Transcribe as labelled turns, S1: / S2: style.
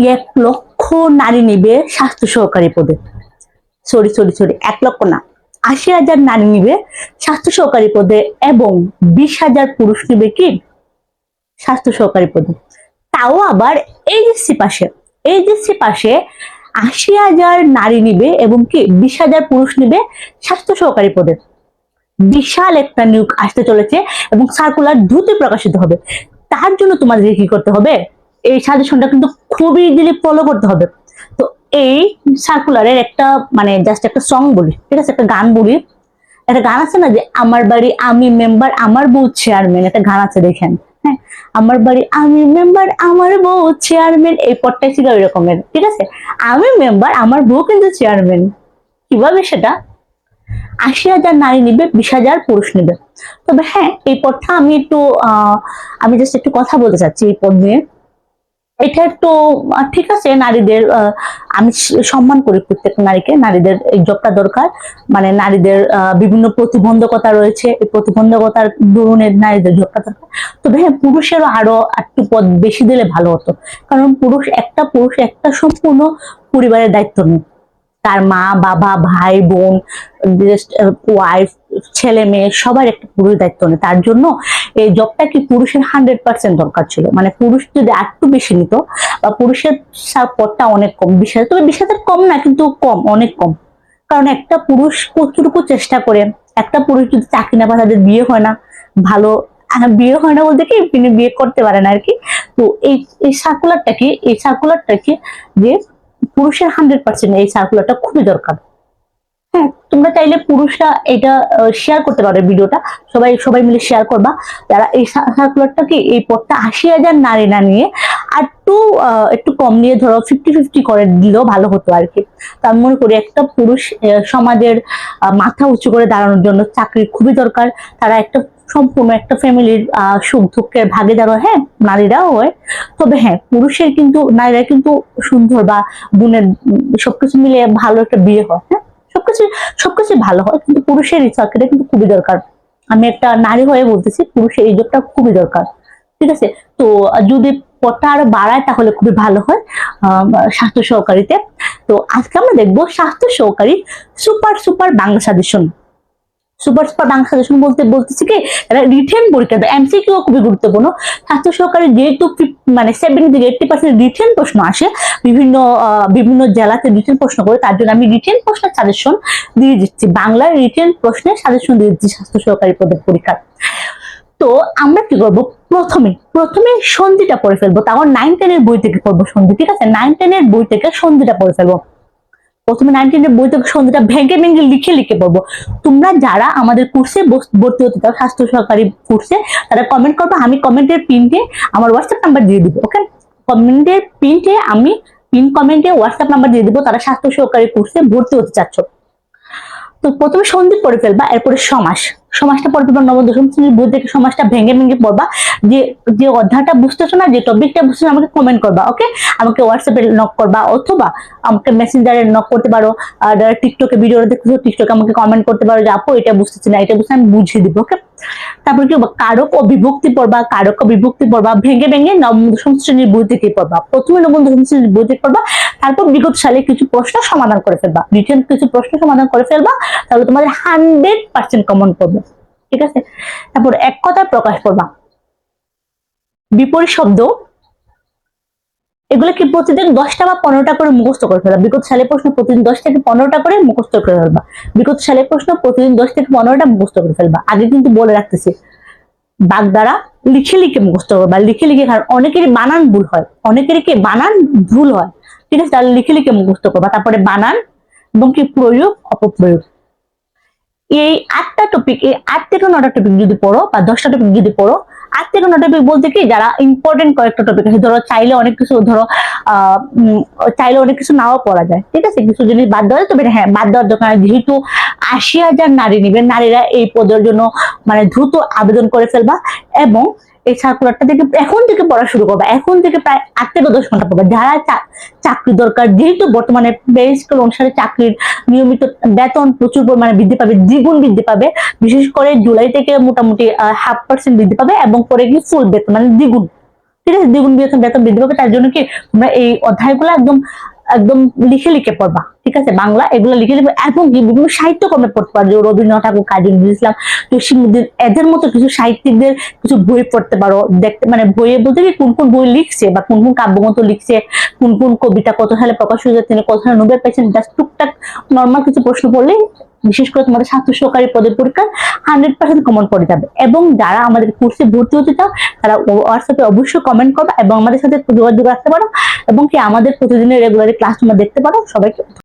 S1: 1 লক্ষ নারী নিবে স্বাস্থ্য সহকারী পদে। সরি 1 লক্ষ না, 80,000 নারী নিবে স্বাস্থ্য সহকারী পদে এবং 20,000 পুরুষ নিবে কি স্বাস্থ্য সহকারী পদে। তাও আবার এইচএসসি পাশে 80,000 নারী নিবে এবং কি 20,000 পুরুষ নিবে স্বাস্থ্য সহকারী পদে। বিশাল একটা নিয়োগ আসতে চলেছে এবং সার্কুলার দ্রুত প্রকাশিত হবে। তার জন্য তোমাদের কি করতে হবে, এই সাজেশনটা কিন্তু খুবই ইজিলি ফলো করতে হবে। তো এই সার্কুলারের একটা মানে জাস্ট একটা সং বলি, ঠিক আছে, একটা গান বলি। একটা গান আছে না যে আমার বাড়ি আমি মেম্বার আমার বউ চেয়ারম্যান, একটা গান আছে দেখেন। হ্যাঁ, আমার বাড়ি আমি মেম্বার আমার বউ চেয়ারম্যান, এই পদটাই ছিল ওই রকমের, ঠিক আছে। আমি মেম্বার আমার বউ কিন্তু চেয়ারম্যান। কিভাবে সেটা? 80,000 নারী নিবে, 20,000 পুরুষ নিবে। তবে হ্যাঁ, এই পদটা আমি জাস্ট একটু কথা বলতে চাচ্ছি এই পদ নিয়ে। এটা একটু ঠিক আছে, নারীদের আমি সম্মান করি প্রত্যেকটা নারীকে। নারীদের এই জবটা দরকার, মানে নারীদের বিভিন্ন প্রতিবন্ধকতা রয়েছে, এই প্রতিবন্ধকতার দরুন নারীদের জবটা দরকার। তবে হ্যাঁ, পুরুষেরও আরো একটু পদ বেশি দিলে ভালো হতো, কারণ পুরুষ একটা সম্পূর্ণ পরিবারের দায়িত্ব নেই। তার মা বাবা ভাই বোন ওয়াইফ ছেলে মেয়ে সবার একটা পুরুষ দায়িত্ব নেই। তার জন্য এই জবটা কি পুরুষের 100% দরকার ছিল। মানে পুরুষ যদি একটু বেশি নিত, বা পুরুষের পদটা অনেক কম, 20,000, তবে 20,000 কম না, কিন্তু কম, অনেক কম। কারণ একটা পুরুষ কতটুকু চেষ্টা করে, একটা পুরুষ যদি চাকরি না পায় তাদের বিয়ে হয় না ভালো, বিয়ে হয় না বলতে কি তিনি বিয়ে করতে পারেন আর কি। তো এই সার্কুলারটা কি যে পুরুষের 100%, এই সার্কুলারটা খুবই দরকার। হ্যাঁ, তোমরা চাইলে পুরুষরা এটা শেয়ার করতে পারো, ভিডিওটা সবাই মিলে শেয়ার করবা। যারা এই সার্কুলারটা কি এই পদটা 80,000 নারী না নিয়ে আর একটু কম নিয়ে ধরো 50-50 করে দিলেও ভালো হতো আর কি। তো আমি মনে করি একটা পুরুষ সমাজের মাথা উঁচু করে দাঁড়ানোর জন্য চাকরি খুবই দরকার। তারা সম্পূর্ণ একটা ফ্যামিলির সুখ দুঃখের ভাগিদার হয়, হ্যাঁ নারীরাও হয়। তবে হ্যাঁ, নারীরা কিন্তু সুন্দর বা গুণের সবকিছু মিলে ভালো একটা বিয়ে হয়। হ্যাঁ, সবকিছু ভালো হয়, কিন্তু পুরুষের এই চাকরিটা কিন্তু খুবই দরকার। আমি একটা নারী হয়ে বলতেছি, পুরুষের এই জবটা খুবই দরকার, ঠিক আছে। তো যদি পদটা আরো বাড়ায় তাহলে খুবই ভালো হয় স্বাস্থ্য সহকারীতে। তো আজকে আমরা দেখবো স্বাস্থ্য সহকারী super Bangla suggestion. Super Bangla suggestion বলতেছি কি, রিটেন পরীক্ষা, এমসিকিউ খুবই গুরুত্বপূর্ণ। স্বাস্থ্য সহকারী যেহেতু মানে 70-80% রিটেন প্রশ্ন আসে, বিভিন্ন জেলাতে রিটেন প্রশ্ন করে, তার জন্য আমি রিটেন প্রশ্নের সাজেশন দিয়ে দিচ্ছি, বাংলার রিটেন প্রশ্নের সাজেশন দিয়ে দিচ্ছি স্বাস্থ্য সহকারী পদের পরীক্ষা। তো আমরা কি করবো, প্রথমে সন্ধিটা পড়ে ফেলবো। তাও 9-10 বই থেকে পড়বো সন্ধি, ঠিক আছে। 9-10 বই থেকে সন্ধিটা পড়ে ফেলবো। প্রথমে 9-10 বই থেকে সন্ধিটা ভেঙে লিখে পড়বো। তোমরা যারা আমাদের কোর্সে ভর্তি হতে চাও, স্বাস্থ্য সহকারী কোর্সে, তারা কমেন্ট করবো, আমি কমেন্টের পিনটে আমার হোয়াটসঅ্যাপ নাম্বার দিয়ে দিব। ওকে, কমেন্টের পিনটে আমি কমেন্টে হোয়াটসঅ্যাপ নাম্বার দিয়ে দিব, তারা স্বাস্থ্য সহকারী কোর্সে ভর্তি হতে চাচ্ছ। তো প্রথমে সন্ধি পড়ে ফেলবা, এরপরে সমাজটা পড়ে ফেলবা। নবম দশম শ্রেণীর বই থেকে সমাজটা ভেঙে পড়বা। যে অধ্যায়টা বুঝতেছো না, যে টপিকটা বুঝতেছো, আমাকে কমেন্ট করবা। ওকে, আমাকে হোয়াটসঅ্যাপে নক করবা, অথবা আমাকে মেসেঞ্জারে নক করতে পারো। আর টিকটকে ভিডিও দেখতেছো, টিকটকে আমাকে কমেন্ট করতে পারো যে আপু এটা বুঝতেছি না, এটা বুঝতে আমি বুঝিয়ে দিব। ওকে, তারপর কি কারক ও বিভক্তি পড়বা ভেঙে নবম দশম শ্রেণীর বই থেকে পড়বা। প্রথমে নবম দশম শ্রেণীর বই থেকে পড়বা, তারপর বিগত সালে কিছু প্রশ্ন সমাধান করে ফেলবা, রিটেন কিছু প্রশ্ন সমাধান করে ফেলবা, তাহলে তোমাদের 100% কমন পড়বে, ঠিক আছে। তারপর এক কথা প্রকাশ করবা, বিপরীত শব্দ, এগুলো কি প্রতিদিন 10টা বা 15টা করে মুখস্থ করে ফেলবা। বিগত সালের প্রশ্ন প্রতিদিন 10 থেকে 15টা করে মুখস্থ করে ফেলবা। বিগত সালের প্রশ্ন প্রতিদিন 10 থেকে 15টা মুখস্থ করে ফেলবা। আগে কিন্তু বলে রাখতেছি, বাগ দ্বারা লিখে মুখস্থ করবা, কারণ অনেকেরই বানান ভুল হয়, ঠিক আছে। তাহলে লিখে মুখস্থ করবা। তারপরে বানান এবং কি প্রয়োগ অপপ্রয়োগ, এই 8টা টপিক, এই 8 থেকে 9টা টপিক যদি পড়ো, বা 10টা টপিক যদি পড়ো, 8 থেকে 9টা টপিক বলতে কি, যারা ইম্পর্টেন্ট কয়েকটা টপিক আছে, ধরো চাইলে অনেক কিছু নাও পড়া যায়, ঠিক আছে। কিছু জিনিস বাদ দেওয়া যায়, তবে হ্যাঁ বাদ দেওয়ার দরকার, যেহেতু 80,000 নারী নিবে, নারীরা এই পদের জন্য মানে দ্রুত আবেদন করে ফেলবা। এবং এই সার্কুলারটা থেকে এখন থেকে পড়া শুরু করবা, এখন থেকে প্রায় 8 থেকে 10 ঘন্টা পড়বা। যারা চাকরি দরকার, যেহেতু বর্তমানে পে স্কেল অনুসারে চাকরির নিয়মিত বেতন প্রচুর পরিমাণে বৃদ্ধি পাবে, দ্বিগুণ বৃদ্ধি পাবে। বিশেষ করে জুলাই থেকে মোটামুটি 0.5% বৃদ্ধি পাবে, এবং পরে কি ফুল বেতন মানে দ্বিগুণ, ঠিক আছে, দ্বিগুণ বেতন বৃদ্ধি পাবে। তার জন্য কি তোমরা এই অধ্যায়গুলো একদম একদম লিখে লিখে পড়বা, ঠিক আছে, বাংলা এগুলো লিখে লিখে, এবং কি বিভিন্ন সাহিত্যকর্মে পড়তে পারো, রবীন্দ্রনাথ ঠাকুর, কাজী নজরুল ইসলাম, জসিমউদ্দিন, এদের মতো কিছু সাহিত্যিকদের কিছু বই পড়তে পারো। দেখতে মানে বইয়ে বলতে কি কোন কোন বই লিখছে বা কোন কোন কাব্যগ্রন্থ লিখছে, কোন কোন কবিতা কত সালে প্রকাশ হয়েছে, তিনি কত সালে নোবেল পেয়েছেন, জাস্ট টুকটাক নর্মাল কিছু প্রশ্ন পড়লেই বিশেষ করে তোমাদের স্বাস্থ্য সহকারী পদের পরীক্ষা 100% কমন পড়ে যাবে। এবং যারা আমাদের কোর্সে ভর্তি হতে চাও তারা হোয়াটসঅ্যাপে অবশ্যই কমেন্ট করবে এবং আমাদের সাথে যোগাযোগ রাখতে পারো, এবং কি আমাদের প্রতিদিনের রেগুলার ক্লাস তোমরা দেখতে পারো। সবাইকে